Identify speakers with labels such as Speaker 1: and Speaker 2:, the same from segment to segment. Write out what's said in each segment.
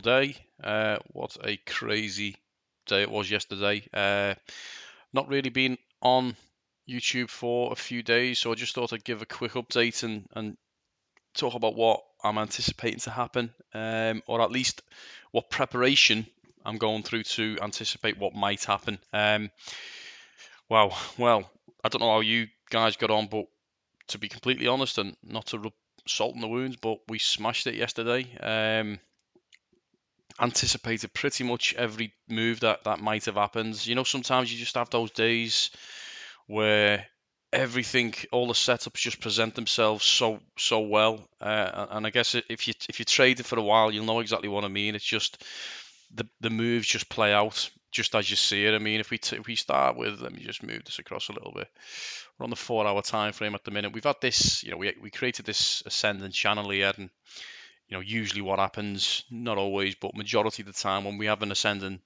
Speaker 1: beautiful day. What a crazy day it was yesterday. Not really been on YouTube for a few days, so I just thought I'd give a quick update and talk about what I'm anticipating to happen, or at least what preparation I'm going through to anticipate what might happen. Wow, well, I don't know how you guys got on, but to be completely honest, and not to rub salt in the wounds, but we smashed it yesterday. Anticipated pretty much every move that might have happened. You know, sometimes you just have those days where everything, all the setups just present themselves so well. And I guess if you traded for a while, you'll know exactly what I mean. It's just the moves just play out just as you see it. I mean, if we start with, let me just move this across a little bit. We're on the 4 hour time frame at the minute. We've had this, you know, we created this ascending channel here, and you know, usually what happens, not always, but majority of the time, when we have an ascending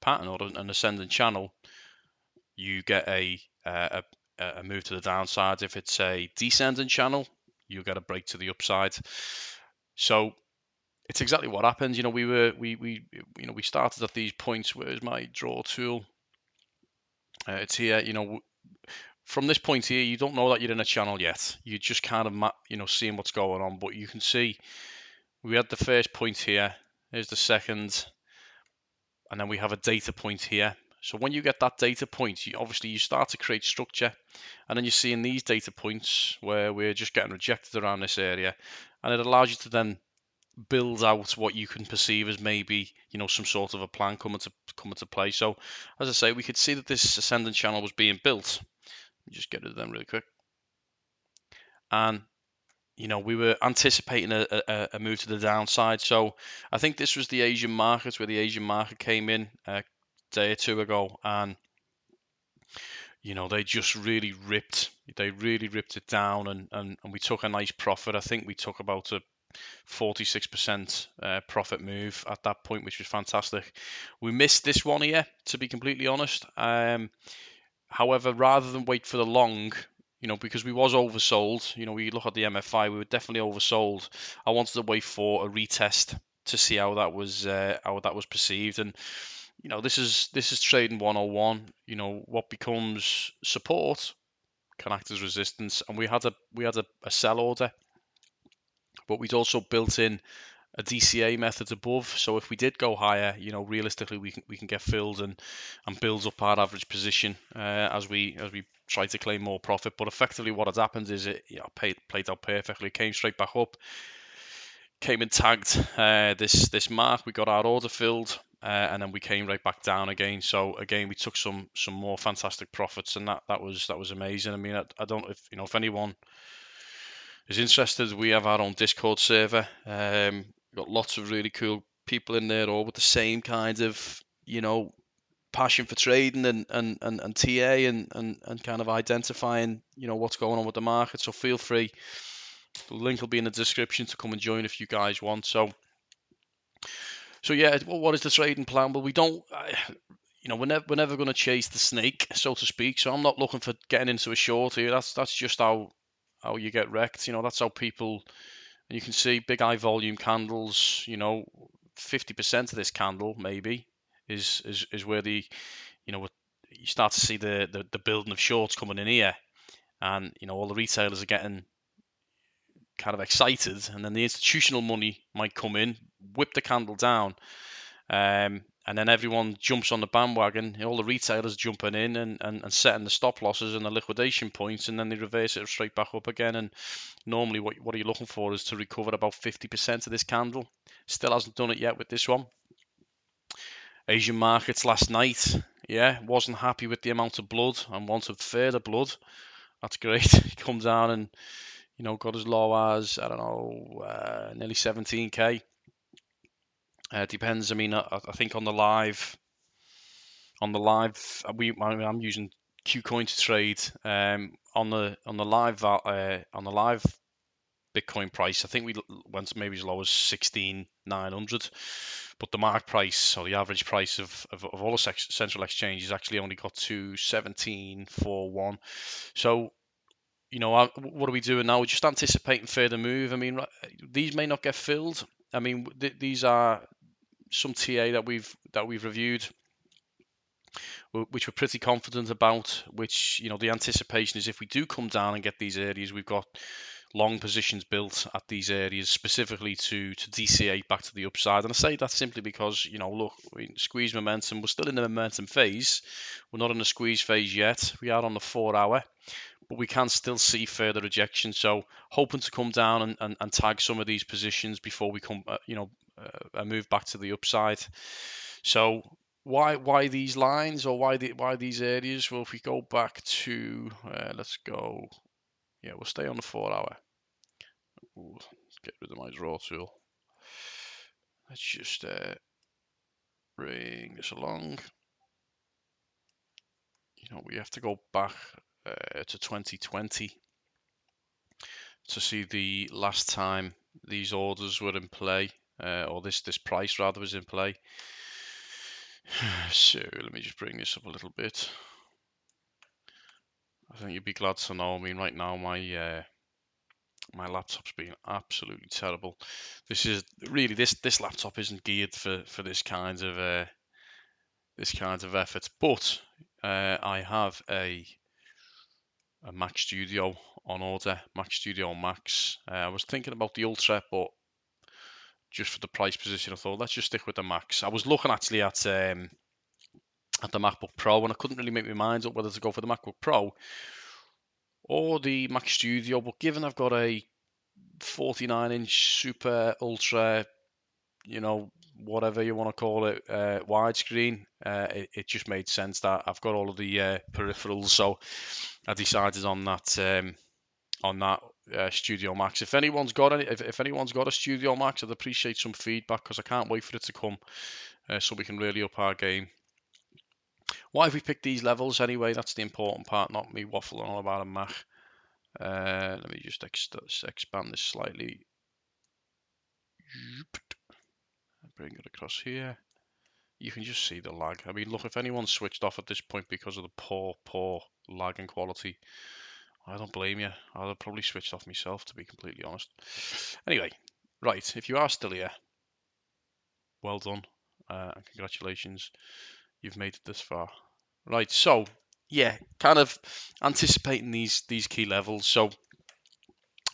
Speaker 1: pattern or an ascending channel, you get a move to the downside. If it's a descending channel, you get a break to the upside. So it's exactly what happens. You know, we started at these points. Where's my draw tool? It's here. You know, from this point here, you don't know that you're in a channel yet. You're just kind of seeing what's going on. But you can see we had the first point here. Here's the second, and then we have a data point here. So when you get that data point, obviously you start to create structure, and then you're seeing these data points where we're just getting rejected around this area, and it allows you to then build out what you can perceive as maybe, you know, some sort of a plan coming to play. So as I say, we could see that this ascending channel was being built. Let me just get rid of them really quick. And you know, we were anticipating a move to the downside. So I think this was the Asian markets, where the Asian market came in a day or two ago, and you know, they just really ripped it down, and we took a nice profit. I think we took about a 46% profit move at that point, which was fantastic. We missed this one here, to be completely honest. However, rather than wait for the long, you know, because we was oversold, you know, we look at the MFI, we were definitely oversold. I wanted to wait for a retest to see how that was perceived. And you know, this is trading 101. You know, what becomes support can act as resistance, and we had a sell order, but we'd also built in a DCA method above. So if we did go higher, you know, realistically we can get filled and build up our average position as we try to claim more profit. But effectively, what had happened is it, you know, played out perfectly. It came straight back up, came and tagged this mark. We got our order filled. And then we came right back down again. So again, we took some more fantastic profits, and that was amazing. I mean, I don't, if anyone is interested, we have our own Discord server. Got lots of really cool people in there, all with the same kind of, you know, passion for trading and TA and kind of identifying, you know, what's going on with the market. So feel free. The link will be in the description to come and join if you guys want. So yeah, what is the trading plan? Well, we don't. You know, we're never going to chase the snake, so to speak. So I'm not looking for getting into a short here. That's just how you get wrecked. You know, that's how people. And you can see big high volume candles. You know, 50% of this candle maybe is where the, you know, you start to see the building of shorts coming in here, and you know, all the retailers are getting kind of excited, and then the institutional money might come in, whip the candle down, and then everyone jumps on the bandwagon. All the retailers jumping in and setting the stop losses and the liquidation points, and then they reverse it straight back up again. And normally, what are you looking for is to recover about 50% of this candle. Still hasn't done it yet with this one. Asian markets last night, yeah, wasn't happy with the amount of blood and wanted further blood. That's great. Come down and, you know, got as low as, I don't know, nearly 17k. Depends. I mean, I think on the live, I'm using Qcoin to trade. On the live Bitcoin price, I think we went maybe as low as 16,900, but the mark price, or the average price of all the central exchanges, actually only got to 17,401. So, you know, what are we doing now? We're just anticipating further move. I mean, these may not get filled. I mean, these are TA that we've reviewed, which we're pretty confident about. Which, you know, the anticipation is if we do come down and get these areas, we've got long positions built at these areas specifically to DCA back to the upside. And I say that simply because, you know, look, squeeze momentum, we're still in the momentum phase. We're not in the squeeze phase yet. We are on the 4 hour, but we can still see further rejection. So hoping to come down and tag some of these positions before we come, move back to the upside. So why these lines, or why these areas? Well, if we go back to, let's go, yeah, we'll stay on the 4 hour. Ooh, let's get rid of my draw tool. Let's just bring this along. You know, we have to go back to 2020 to see the last time these orders were in play, or this price rather was in play. So let me just bring this up a little bit. I think you'd be glad to know. I mean, right now my laptop's been absolutely terrible. This is really this laptop isn't geared for this kind of effort. But I have a Mac Studio on order, Mac Studio Max. I was thinking about the Ultra, but just for the price position, I thought let's just stick with the Max. I was looking actually at the MacBook Pro, and I couldn't really make my mind up whether to go for the MacBook Pro or the Mac Studio. But given I've got a 49-inch Super Ultra, you know, whatever you want to call it, widescreen, it just made sense that I've got all of the peripherals. So I decided on that Studio Max. If anyone's got if anyone's got a Studio Max, I'd appreciate some feedback, because I can't wait for it to come, so we can really up our game. Why have we picked these levels anyway? That's the important part, not me waffling on about a Mac. Let me just expand this slightly. Bring it across here. You can just see the lag. I mean, look, if anyone's switched off at this point because of the poor lag and quality, I don't blame you. I'd have probably switched off myself, to be completely honest. Anyway, right, if you are still here, well done, and congratulations. You've made it this far. Right, so yeah, kind of anticipating these key levels. So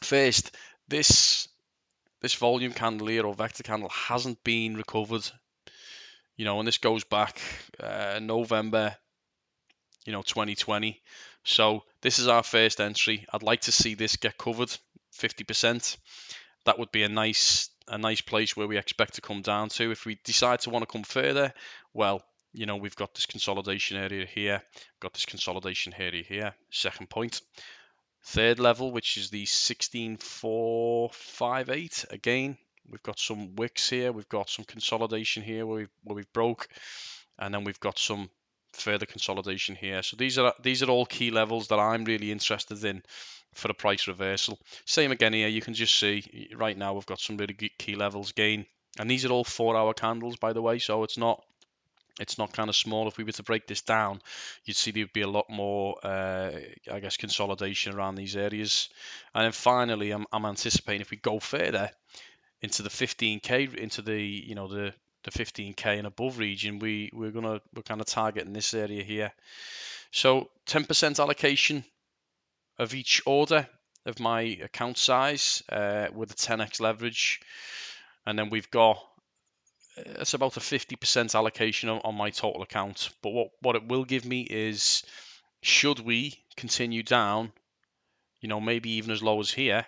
Speaker 1: first, this volume candle here, or vector candle, hasn't been recovered. You know, and this goes back November, 2020. So this is our first entry. I'd like to see this get covered 50%. That would be a nice place where we expect to come down to. If we decide to want to come further, well, we've got this consolidation area here, got this consolidation area here. Second point. Third level, which is the 16458. Again, we've got some wicks here, we've got some consolidation here where we've broke, and then we've got some further consolidation here. So these are all key levels that I'm really interested in for the price reversal. Same again here, you can just see right now we've got some really good key levels gain, and these are all 4-hour candles, by the way, so it's not kind of small. If we were to break this down, you'd see there'd be a lot more, I guess, consolidation around these areas. And then finally, I'm anticipating if we go further into the 15k, into the the 15k and above region, we're kind of targeting this area here. So 10% allocation of each order of my account size, with a 10x leverage, and then we've got, it's about a 50% allocation on my total account. But what it will give me is, should we continue down, maybe even as low as here,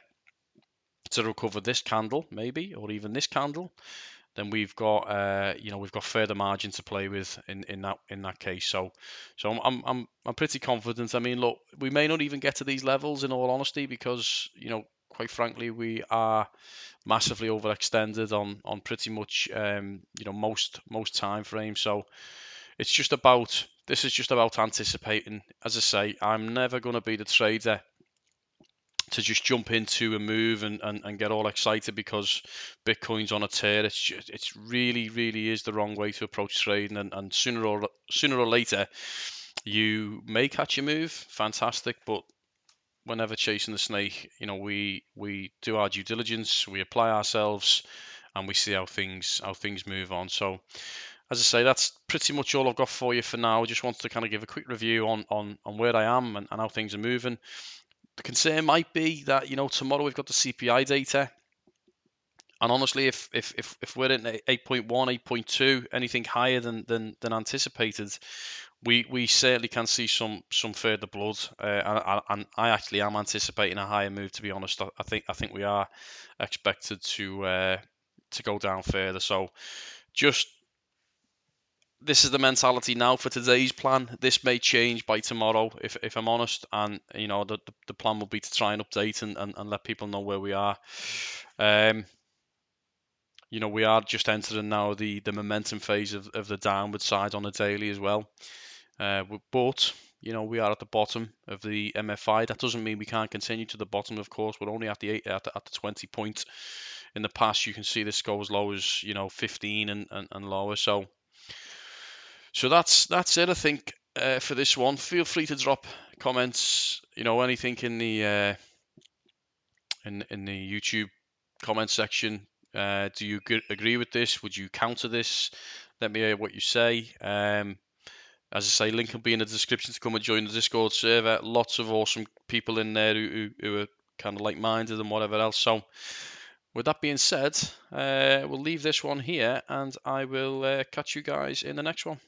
Speaker 1: to recover this candle, maybe, or even this candle, then we've got we've got further margin to play with in that case. So I'm pretty confident. I mean, look, we may not even get to these levels, in all honesty, because quite frankly, we are massively overextended on pretty much most time frames. So this is just about anticipating. As I say, I'm never going to be the trader to just jump into a move and get all excited because Bitcoin's on a tear. It's really is the wrong way to approach trading, and sooner or later you may catch a move, fantastic, but we're never chasing the snake. We do our due diligence, we apply ourselves, and we see how things move on. So as I say, that's pretty much all I've got for you for now. I just wanted to kind of give a quick review on where I am and how things are moving. The concern might be that, tomorrow we've got the CPI data. And honestly, if we're at 8.1, 8.2, anything higher than anticipated, we certainly can see some further blood. And I actually am anticipating a higher move. To be honest, I think we are expected to go down further. So just this is the mentality now for today's plan. This may change by tomorrow, if I'm honest, and the plan will be to try and update and let people know where we are. We are just entering now the momentum phase of the downward side on the daily as well. But we are at the bottom of the MFI. That doesn't mean we can't continue to the bottom. Of course, we're only at the 20 point. In the past, you can see this go as low as 15 and lower. So that's it. I think for this one. Feel free to drop comments. Anything in the YouTube comment section. Do you agree with this? Would you counter this? Let me hear what you say. As I say, link will be in the description to come and join the Discord server. Lots of awesome people in there who are kind of like-minded and whatever else. So with that being said, we'll leave this one here, and I will catch you guys in the next one.